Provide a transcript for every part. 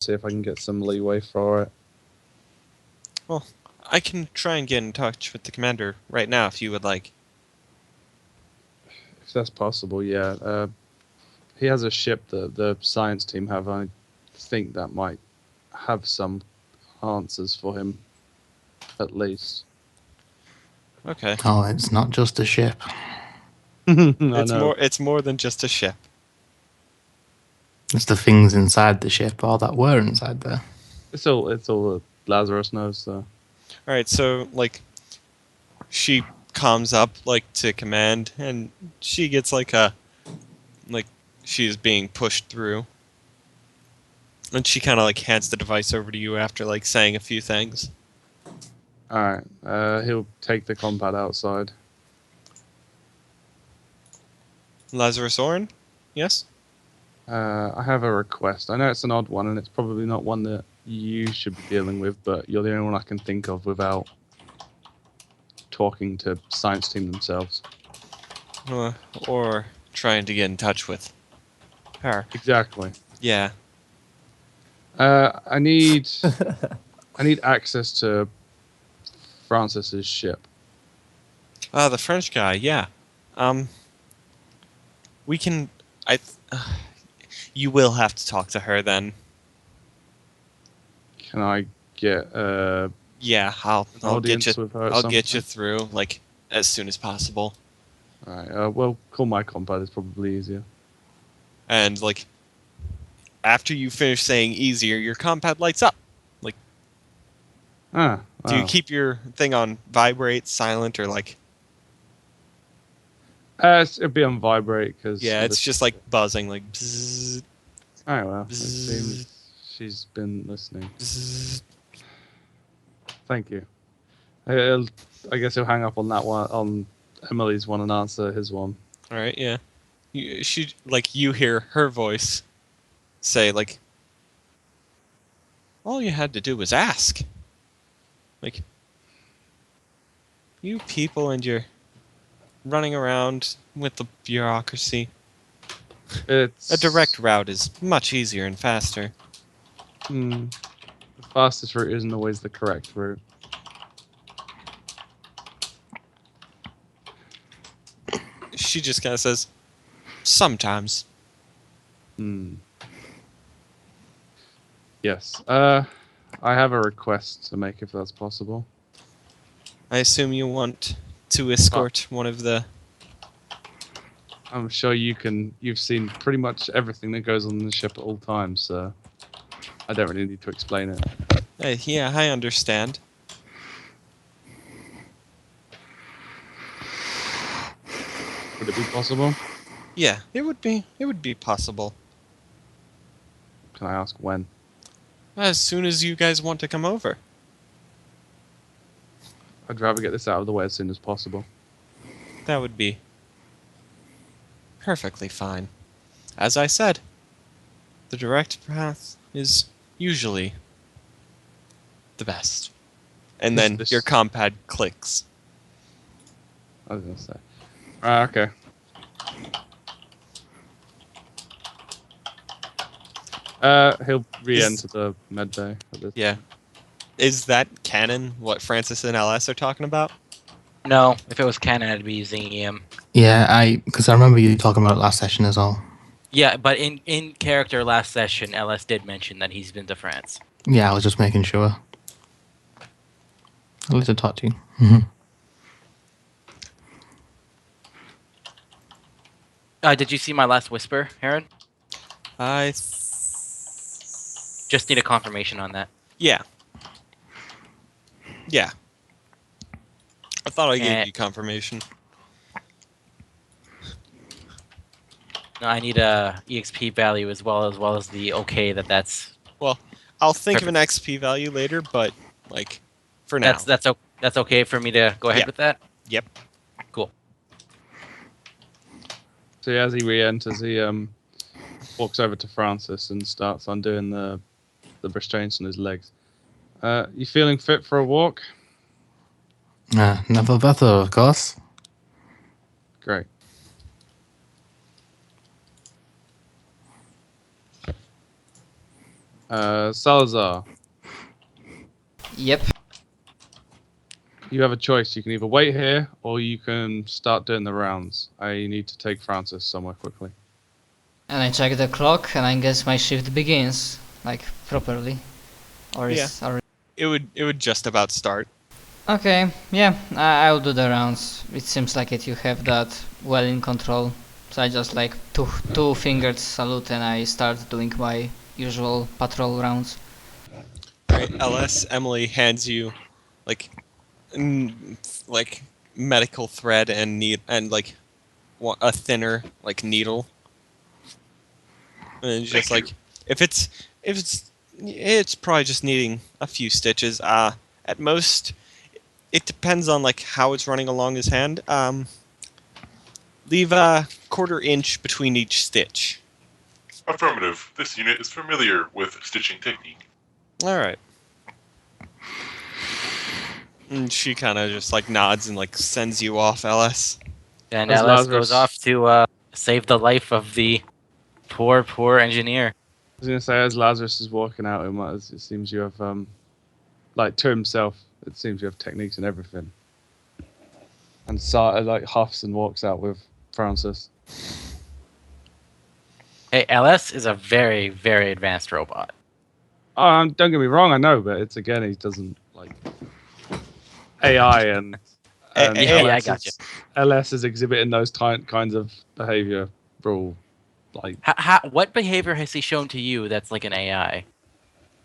see if I can get some leeway for it. Well, I can try and get in touch with the commander right now if you would like. If that's possible, yeah. He has a ship that the science team have. I think that might have some answers for him, at least. Okay. Oh, it's not just a ship. I know. It's more than just a ship. It's the things inside the ship, or that were inside there. It's all that Lazarus knows. So. All right, so like, she comes up like to command, and she gets like she's being pushed through, and she kind of like hands the device over to you after like saying a few things. All right. He'll take the compad outside. Lazarus Orin, yes. I have a request. I know it's an odd one, and it's probably not one that you should be dealing with, but you're the only one I can think of without talking to science team themselves. Or trying to get in touch with her. Exactly. Yeah. I need access to Francis's ship. The French guy, yeah. We can. You will have to talk to her then. Can I get Yeah, I'll audience get you. with her at I'll some get you point? through like as soon as possible. All right. Well, call my compad. It's probably easier. And like, after you finish saying easier, your compad lights up. Like, Ah. do you Wow. keep your thing on vibrate, silent, or like? It'll be on vibrate because. Yeah, it's just like buzzing, like. Bzzz, All right. Well, it bzzz, seems she's been listening. bzzz. Thank you. I guess he'll hang up on that one, on Emily's one, and answer his one. All right, yeah. You hear her voice say like, all you had to do was ask. Like, you people and your running around with the bureaucracy. It's A direct route is much easier and faster. The fastest route isn't always the correct route. She just kind of says, sometimes. Yes. I have a request to make if that's possible. I assume you want to escort one of the... I'm sure you've seen pretty much everything that goes on the ship at all times, so I don't really need to explain it. Yeah, I understand. Would it be possible? Yeah, it would be possible. Can I ask when? As soon as you guys want to come over. I'd rather get this out of the way as soon as possible. That would be perfectly fine. As I said, the direct path is usually the best. And then This- your compad clicks. I was gonna say. Okay. He'll re-enter the med bay. At this Yeah. Is that canon, what Francis and LS are talking about? No, if it was canon, I'd be using EM. Yeah, because I remember you talking about it last session as well. Yeah, but in character last session, LS did mention that he's been to France. Yeah, I was just making sure. At least I talked to you. Did you see my last whisper, Heron? Just need a confirmation on that. Yeah. Yeah. I thought I gave you confirmation. No, I need a EXP value as well as the okay that's. Well, I'll think of an XP value later, but like for now. That's okay for me to go ahead with that. Yep. Cool. So as he re-enters, he walks over to Francis and starts undoing the restraints on his legs. You feeling fit for a walk? Never better, of course. Great. Salazar, Yep. you have a choice. You can either wait here or you can start doing the rounds. I need to take Francis somewhere quickly. And I check the clock, and I guess my shift begins, like, properly. Or is already... It would just about start. Okay, yeah, I'll do the rounds. It seems like you have that well in control. So I just like two fingered salute and I start doing my usual patrol rounds. Right, LS, Emily hands you like medical thread and like a thinner like needle. And it's just like if it's probably just needing a few stitches. At most it depends on like how it's running along his hand. Leave a quarter inch between each stitch. Affirmative. This unit is familiar with stitching technique. Alright. And she kind of just like nods and like sends you off, LS. And As LS Lazarus- goes off to save the life of the poor engineer. I was going to say, as Lazarus is walking out, it seems you have, like, to himself, it seems you have techniques and everything. And Sartre, like, huffs and walks out with Francis. Hey, LS is a very, very advanced robot. Oh, don't get me wrong, I know, but it's, again, he doesn't, like, AI and Yeah, I LS gotcha. LS is exhibiting those kinds of behavior rule, like... What behavior has he shown to you that's like an AI?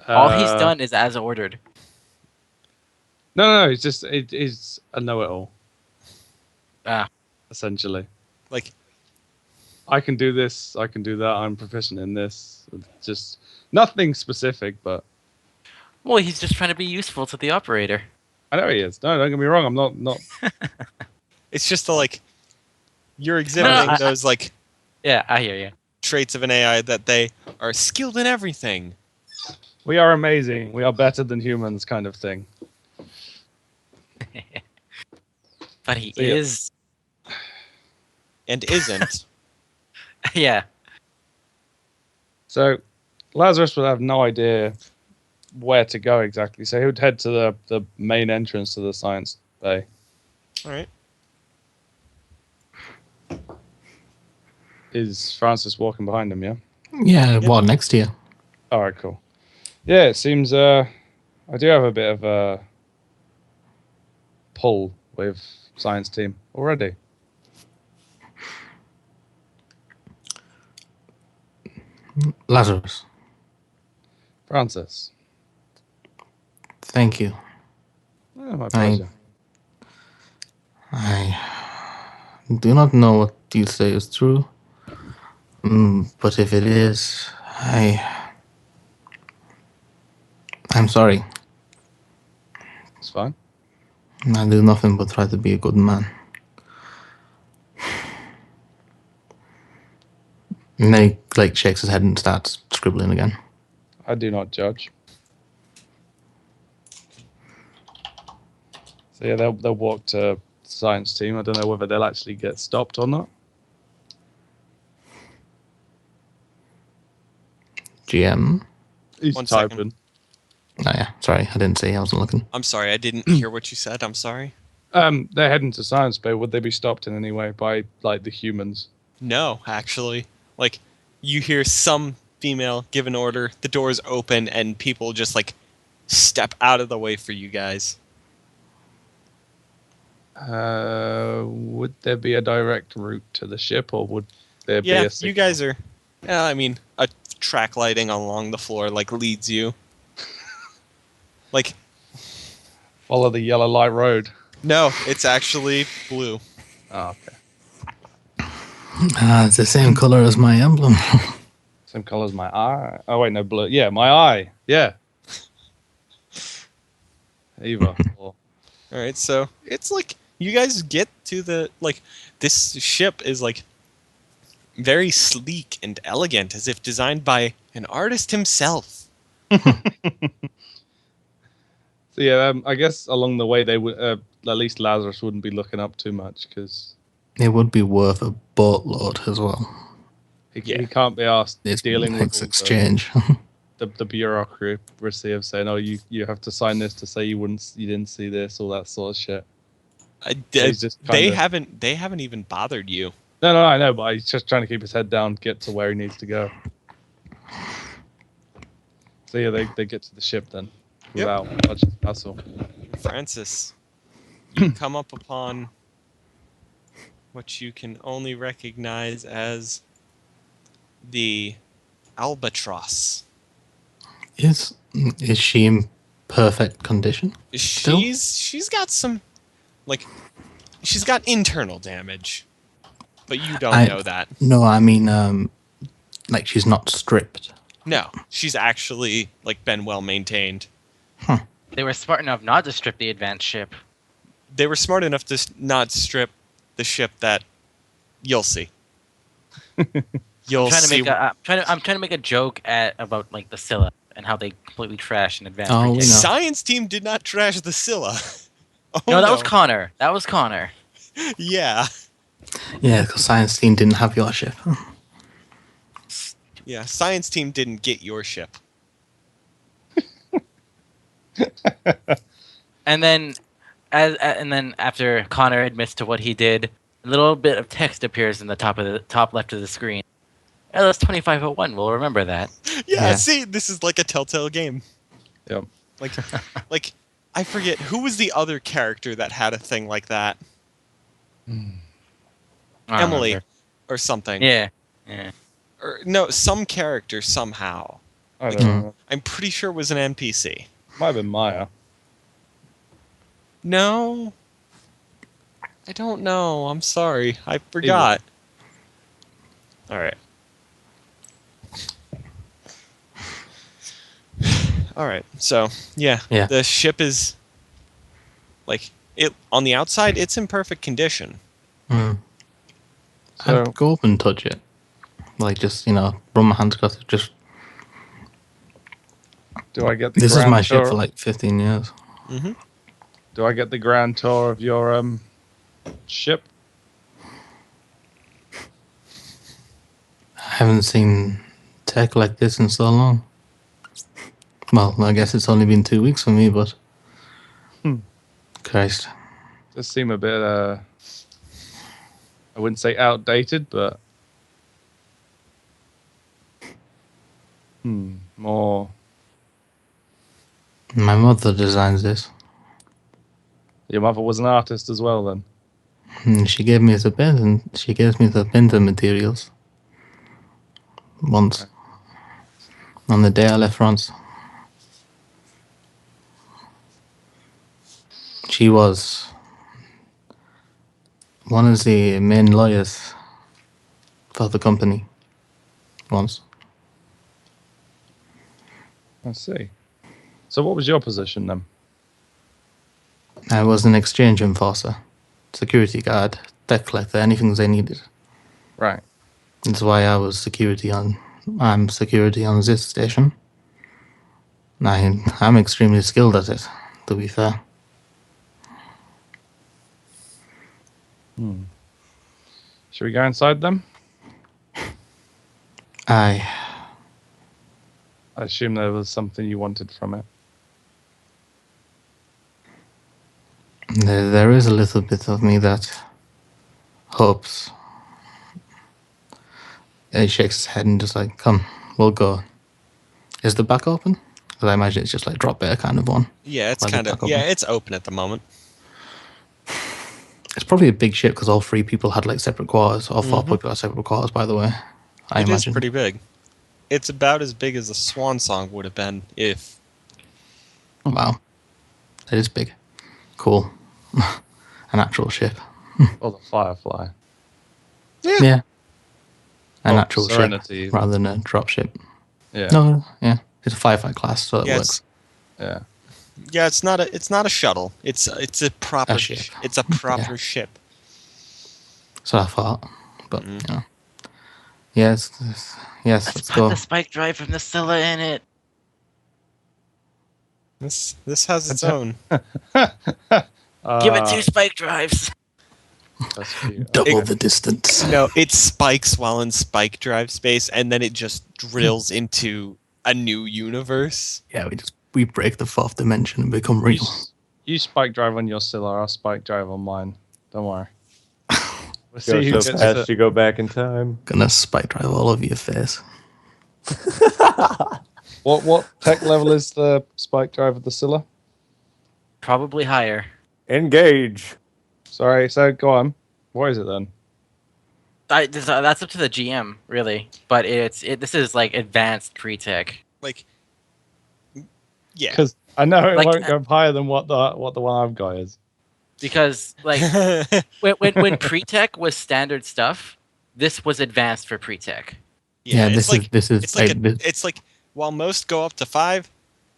All he's done is as ordered. No, he's a know-it-all. Ah. Essentially. Like, I can do this, I can do that, I'm proficient in this. Just nothing specific, but Well, he's just trying to be useful to the operator. I know he is. No, don't get me wrong, I'm not it's just like you're exhibiting those like Yeah, I hear you. traits of an AI that they are skilled in everything. we are amazing, we are better than humans kind of thing. But he So, yeah. is. And isn't. Yeah. So Lazarus would have no idea where to go exactly, so he would head to the main entrance to the science bay. Alright. Is Francis walking behind him, yeah? Yeah, what, next to you? Alright, cool. Yeah, it seems I do have a bit of a pull with science team already. Lazarus, Francis. thank you. Oh, my pleasure. I do not know what you say is true, but if it is, I'm sorry. It's fine. I do nothing but try to be a good man. And then he like shakes his head and starts scribbling again. I do not judge. So yeah, they'll walk to the science team. I don't know whether they'll actually get stopped or not. GM. He's One typing. second. Oh yeah, sorry, I didn't see. I wasn't looking. I'm sorry, I didn't hear what you said. I'm sorry. They're heading to science bay. Would they be stopped in any way by like the humans? No, actually. Like, you hear some female give an order, the doors open, and people just, like, step out of the way for you guys. Would there be a direct route to the ship, or would there be Yeah, a you signal? guys are... I mean, a track lighting along the floor, like, leads you. Like, Follow the yellow light road. no, it's actually blue. Oh, okay. It's the same color as my emblem. Same color as my eye. Oh wait, no, blue. Yeah, my eye. Yeah. Eva. Alright, so it's like you guys get to the like this ship is like very sleek and elegant, as if designed by an artist himself. So yeah, I guess along the way they would at least Lazarus wouldn't be looking up too much because It would be worth a boatload as well. he can't be asked It's dealing with next all the- exchange. the bureaucracy of saying, "Oh, you have to sign this to say you didn't see this," all that sort of shit. He's just They kinda- haven't even bothered you. No, I know, but he's just trying to keep his head down, get to where he needs to go. So yeah, they get to the ship then, without much hassle. Francis, you come up upon what you can only recognize as the Albatross. Is she in perfect condition? Still? She's got some, like, she's got internal damage, but you don't know that. No, I mean, like she's not stripped. No, she's actually like been well maintained. They were smart enough not to strip the advanced ship. They were smart enough to not strip the ship that you'll see. You'll see. I'm trying to make a joke about like the Scylla and how they completely trashed an advanced. Oh, we know. retake. Science team did not trash the Scylla. Oh, No, that was Connor. That was Connor. Yeah. Yeah, because science team didn't have your ship. Yeah, science team didn't get your ship. And then, and then after Connor admits to what he did, a little bit of text appears in the top left of the screen. LS 2501. We'll remember that. Yeah, Yeah. see, this is like a Telltale game. Yep. Like, I forget who was the other character that had a thing like that. I don't Emily, remember. or something. Yeah. Or no, some character somehow. I don't know. I'm pretty sure it was an NPC. Might have been Maya. No. I don't know. I'm sorry. I forgot. All right. All right. So, yeah. The ship is like it on the outside it's in perfect condition. Mm. So- I'd go up and touch it. Like, just, run my hands across it. Just, Do I get the this is grand my ship tour? for like 15 years. Mm-hmm. Do I get the grand tour of your ship? I haven't seen tech like this in so long. Well, I guess it's only been 2 weeks for me, but... Christ. Does seem a bit I wouldn't say outdated, but more. My mother designs this. Your mother was an artist as well, then. And she gave me the bed, and she gave me the painter materials. Once. On the day I left France. She was one of the main lawyers for the company. Once. I see. So, what was your position then? I was an exchange enforcer, security guard, debt collector, anything they needed. Right. That's why I'm security on this station. I'm extremely skilled at it, to be fair. Should we go inside them? I assume there was something you wanted from it. There is a little bit of me that hopes. He shakes his head and just like, come, we'll go. Is the back open? Because I imagine it's just like drop bear kind of one. Yeah, it's Why the kind of back open? it's open at the moment. It's probably a big ship because all 3 people had like separate quarters. All 4 people had separate quarters, by the way. I It is imagine. pretty big. It's about as big as the Swan Song would have been if. Wow. That is big. Cool. An actual ship. Or the Firefly. Yeah. An Oh, actual Serenity. ship rather than a drop ship. Yeah. No, yeah. It's a firefight class, so it Yeah, works. Yeah. Yeah, it's not a shuttle. It's a proper A ship. It's a proper Yeah. ship. So I thought. But, Yes, Let's let's put go. the spike drive from the Scylla in it. This has its own. Give it 2 spike drives. That's cute. Double the distance. No, it spikes while in spike drive space, and then it just drills into a new universe. Yeah, we break the fourth dimension and become real. You spike drive on your Scylla, I'll spike drive on mine. Don't worry. We'll Go see who so gets fast to... you go back in time. Gonna spike drive all over your face. What tech level is the spike drive of the Scylla? Probably higher. Engage. Sorry, so go on. What is it then? That's up to the GM, really. But this is like advanced pre-tech. Like, yeah. Because I know it Like, won't go higher than what the one I've got is. Because like when pre-tech was standard stuff, this was advanced for pre-tech. Yeah, it's this is it's like while most go up to 5,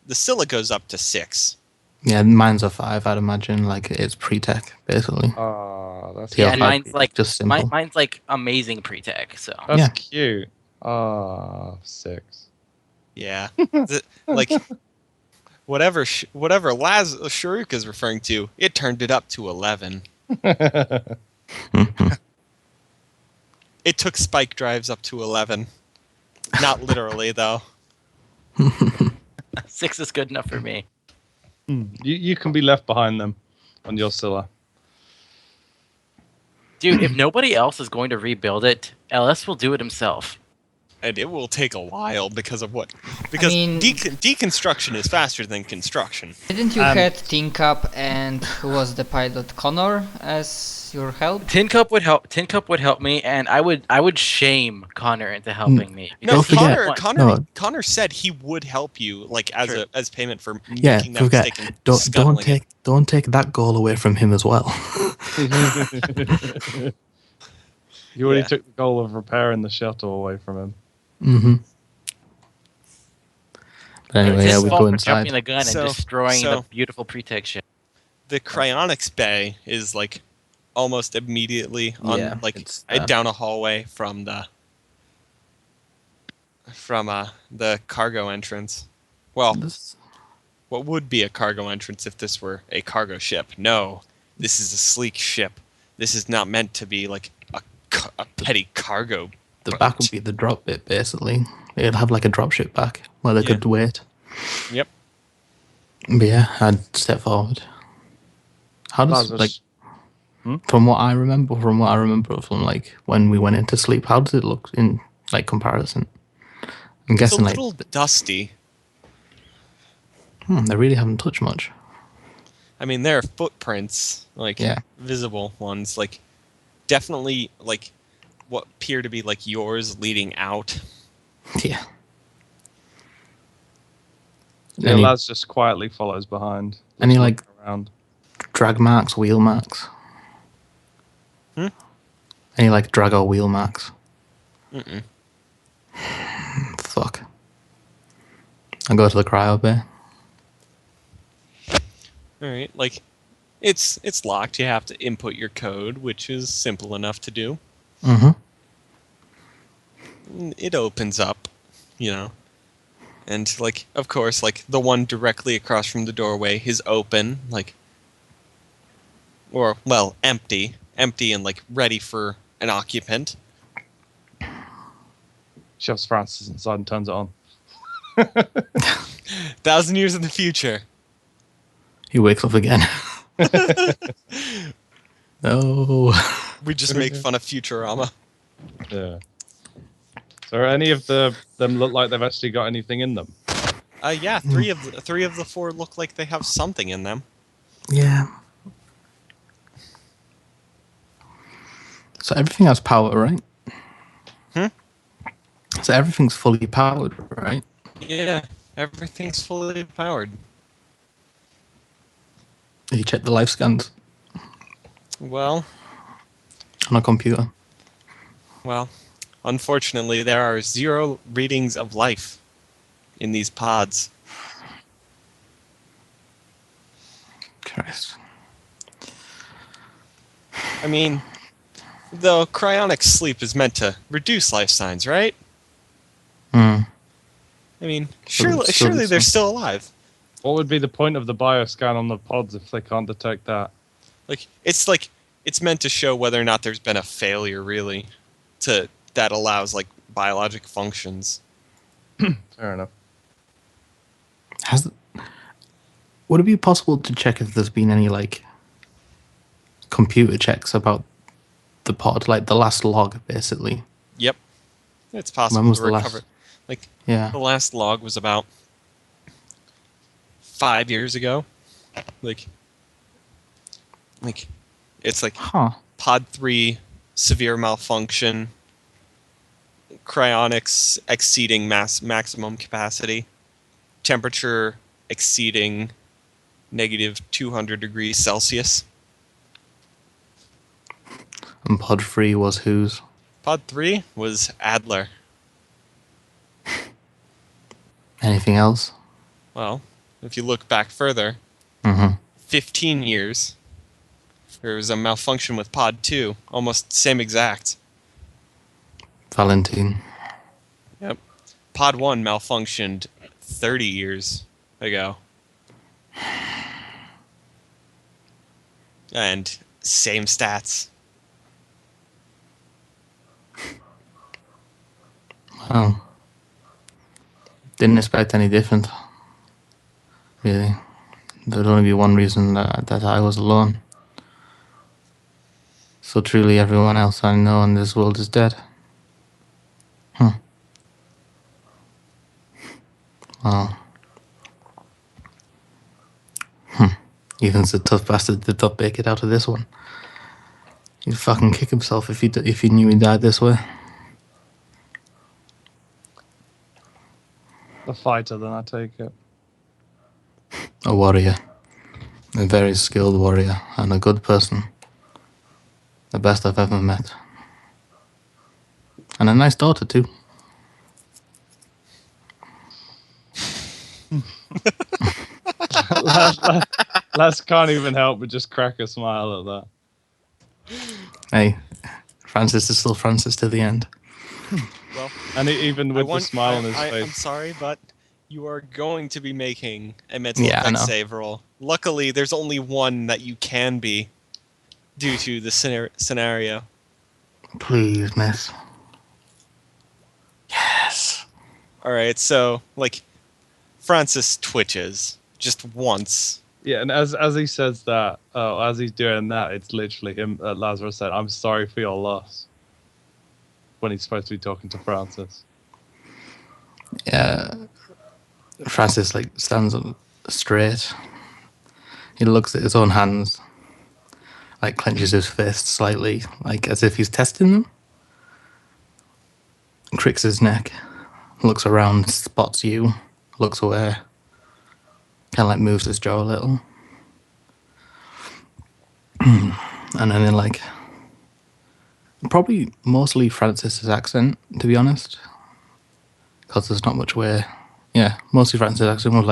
the Scylla goes up to 6. yeah, mine's a 5, I'd imagine. Like it's pre-tech, basically. That's Yeah, Yeah, and cute. mine's like just simple. mine's like amazing pre-tech. So That's Yeah. cute. 6. Yeah. Like whatever Sharuk is referring to, it turned it up to 11. It took spike drives up to 11. Not literally though. 6 is good enough for me. You can be left behind them on your Scylla. Dude, if nobody else is going to rebuild it, LS will do it himself. And it will take a while because mean- deconstruction is faster than construction. Didn't you had TinCup and who was the pilot, Connor, as your help? Tin Cup would help. Tin Cup would help me, and I would shame Connor into helping me. No, Don't forget- Connor said he would help you, like as payment for Yeah, making that forget. mistake. And Don't scuttling it. take that goal away from him as well. You already Yeah. took the goal of repairing the shuttle away from him. Mm-hmm. But anyway, It's yeah, his we fault go for inside. jumping the gun So- and destroying so- the beautiful pre-tech. The cryonics bay is like almost immediately on Yeah, like it's, down a hallway from the cargo entrance. Well, This- what would be a cargo entrance if this were a cargo ship? No, this is a sleek ship. This is not meant to be like a petty cargo. The back would be the drop bit, basically. They'd have like a drop ship back where they Yeah. could wait. Yep. But yeah, I'd step forward. How does Lazarus. like from what I remember from like when we went into sleep, how does it look in like comparison? I'm It's a guessing like little dusty. they really haven't touched much. I mean, there are footprints, like Yeah. visible ones, like definitely like what appear to be like yours leading out. Yeah. Yeah, Any, Laz just quietly follows behind. any just like looking around. drag marks, wheel marks? Hmm? Any like drag or wheel marks? Mm-mm. Fuck. I go to the cryo bay. All right, like it's locked. You have to input your code, which is simple enough to do. Mm-hmm. It opens up, you know. And like of course, like the one directly across from the doorway is open, like or well, empty and like ready for an occupant. Shoves Francis inside and turns it on. 1,000 years in the future. He wakes up again. No. We just make fun of Futurama. Yeah. So any of them look like they've actually got anything in them? Yeah, three of the 4 look like they have something in them. Yeah. So everything has power, right? So everything's fully powered, right? Yeah, everything's fully powered. You check the life scans Well, on a computer. unfortunately, there are 0 readings of life in these pods. Christ. I mean, the cryonic sleep is meant to reduce life signs, right? Hmm. I mean, So- surely they're still alive. What would be the point of the bioscan on the pods if they can't detect that? Like it's meant to show whether or not there's been a failure, really, that allows like biologic functions. Fair enough. Would it be possible to check if there's been any like computer checks about the pod, like the last log, basically? Yep. It's When possible was to the recover. last? Like, Yeah. the last log was about 5 years ago. Like, it's like Huh. Pod 3, severe malfunction, cryonics exceeding maximum capacity, temperature exceeding negative 200 degrees Celsius. And pod 3 was whose? Pod 3 was Adler. Anything else? Well, if you look back further, Mm-hmm. 15 years, there was a malfunction with Pod 2, almost same exact. Valentine. Yep. Pod 1 malfunctioned 30 years ago. And same stats. Well, didn't expect any different. Really. There'd only be one reason that I was alone. So truly everyone else I know in this world is dead. Well. Ethan's a tough bastard to top make it out of this one. He'd fucking kick himself if he knew he died this way. A fighter, then I take it. A warrior. A very skilled warrior and a good person. The best I've ever met. And a nice daughter too. Lass can't even help but just crack a smile at that. Hey, Francis is still Francis to the end. Well, And even with the smile on his I'm face. sorry, but you are going to be making a mental Yeah, I effects know. save roll. Luckily, there's only one that you can be due to the scenario. Please, miss. Yes. Alright, so, like, Francis twitches just once. Yeah, and as he says that, as he's doing that, it's literally him. Lazarus said, "I'm sorry for your loss," when he's supposed to be talking to Francis. Yeah. Francis like stands up straight. He looks at his own hands, like clenches his fist slightly, like as if he's testing them. Cricks his neck, looks around, spots you, looks away, kind of like moves his jaw a little. And then like, probably mostly Francis's accent, to be honest, because there's not much way. Yeah, mostly Francis's accent was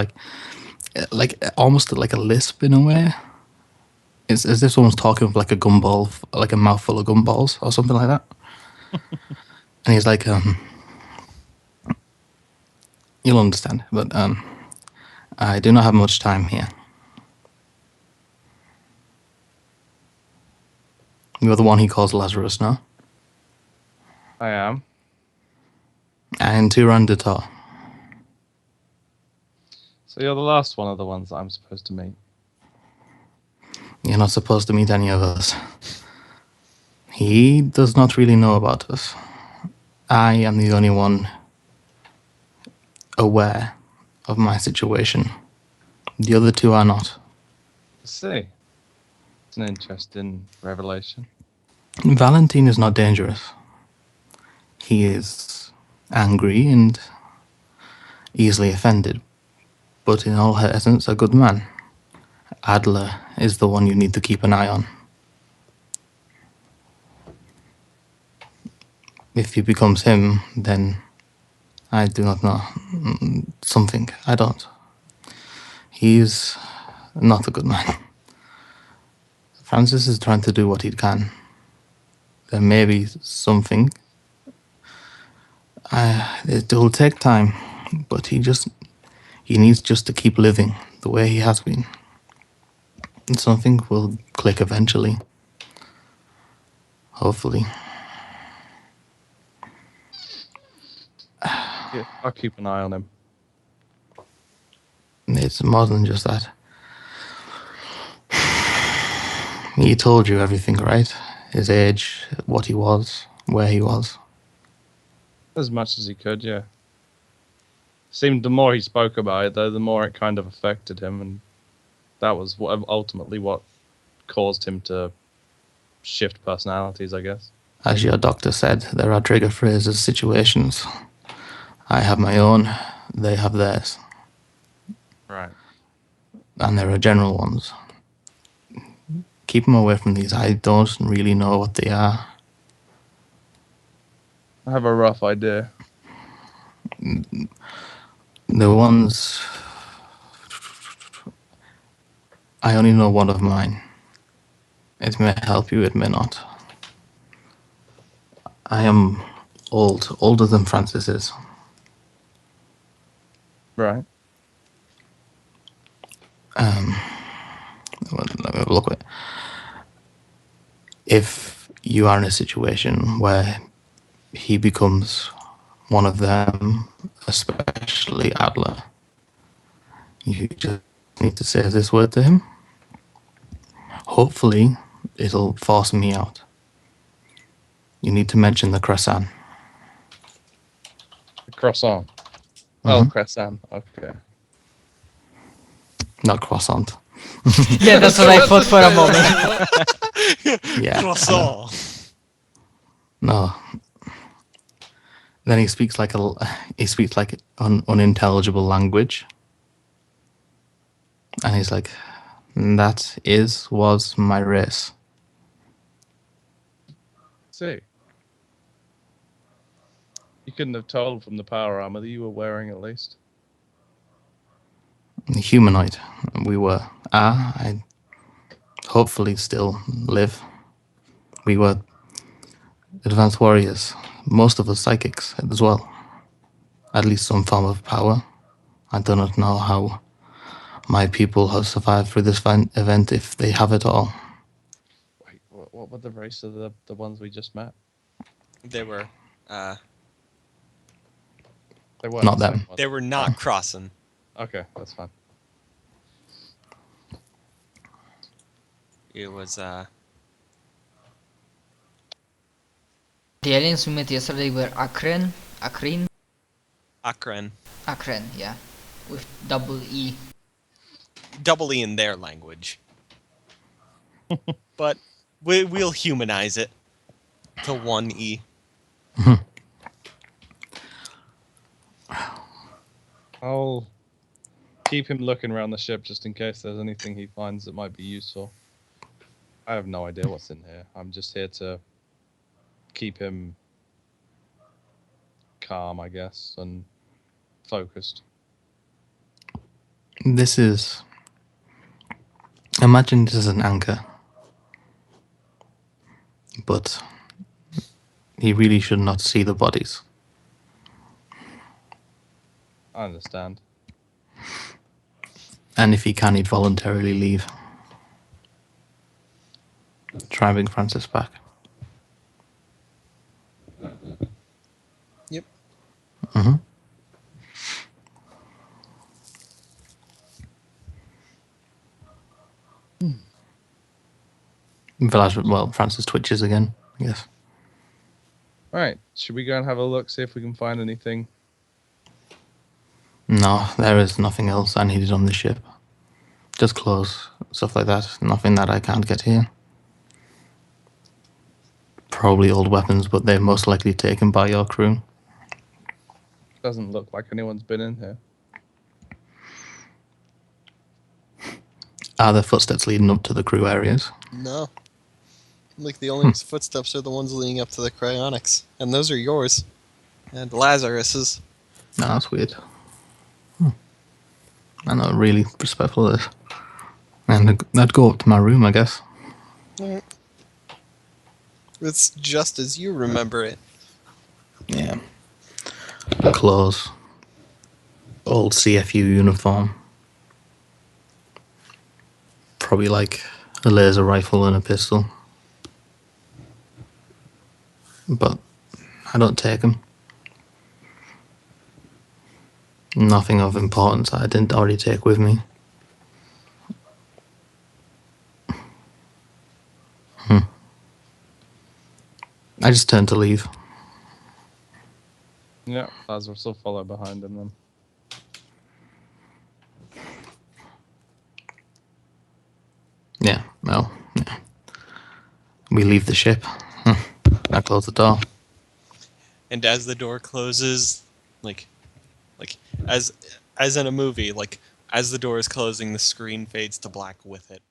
like almost like a lisp in a way. It's as if someone's talking with like a gumball, like a mouthful of gumballs or something like that. And he's like, you'll understand, but I do not have much time here. You're the one he calls Lazarus, no? I am. And Tyrandator. So you're the last one of the ones that I'm supposed to meet. You're not supposed to meet any of us. He does not really know about us. I am the only one aware of my situation. The other two are not. I see. It's an interesting revelation. Valentine is not dangerous. He is angry and easily offended, but in all essence, a good man. Adler is the one you need to keep an eye on. If he becomes him, then I do not know. Something. I don't. He's not a good man. Francis is trying to do what he can. There may be something. It will take time, but he needs just to keep living the way he has been. And something will click eventually. Hopefully. Yeah, I'll keep an eye on him. it's more than just that. He told you everything, right? His age, what he was, where he was. As much as he could, yeah. Seemed the more he spoke about it, though, the more it kind of affected him, and that was ultimately what caused him to shift personalities, I guess. As your doctor said, there are trigger phrases, situations. I have my own, they have theirs. Right. And there are general ones. Keep them away from these. I don't really know what they are. I have a rough idea. The ones... I only know one of mine. It may help you, it may not. I am old, older than Francis is. Right. Let me have a look at it. If you are in a situation where he becomes one of them, especially Adler, you just need to say this word to him. Hopefully, it'll force me out. You need to mention the croissant. Croissant. Mhm. Oh, croissant. Okay. Not croissant. Yeah, that's what I thought for a moment. Yeah. I know. Croissant. No. Then he speaks like an unintelligible language, and he's like, "That was my race." See. You couldn't have told from the power armor that you were wearing, at least. Humanoid, we were. I hopefully still live. We were advanced warriors. Most of us psychics as well. At least some form of power. I do not know how my people have survived through this event, if they have it all. Wait, what were the race of the ones we just met? They were They weren't Not the same them. ones. they were not crossing. Okay, that's fine. It was The aliens we met yesterday were Akren, Akren. yeah, with double E. Double E in their language. But we'll humanize it to one E. I'll keep him looking around the ship just in case there's anything he finds that might be useful. I have no idea what's in here. I'm just here to keep him calm, I guess, and focused. This is... Imagine this is an anchor. But he really should not see the bodies. I understand. And if he can, he'd voluntarily leave. Try and bring Francis back. Yep. Mm-hmm. Well, Francis twitches again, I guess. Alright, should we go and have a look, see if we can find anything? No, there is nothing else I needed on the ship. Just clothes, stuff like that. Nothing that I can't get here. Probably old weapons, but they're most likely taken by your crew. Doesn't look like anyone's been in here. Are there footsteps leading up to the crew areas? No. Like the only footsteps are the ones leading up to the cryonics. And those are yours. And Lazarus's. No, that's weird. I'm not really respectful of this. And I'd go up to my room, I guess. Alright. It's just as you remember it. Yeah. Clothes. Old CFU uniform. Probably like a laser rifle and a pistol. But I don't take them. Nothing of importance that I didn't already take with me. I just turned to leave. Yeah, Lazarus will follow behind him then. Yeah, well, yeah. We leave the ship. I close the door. And as the door closes, like as in a movie, like as the door is closing, the screen fades to black with it.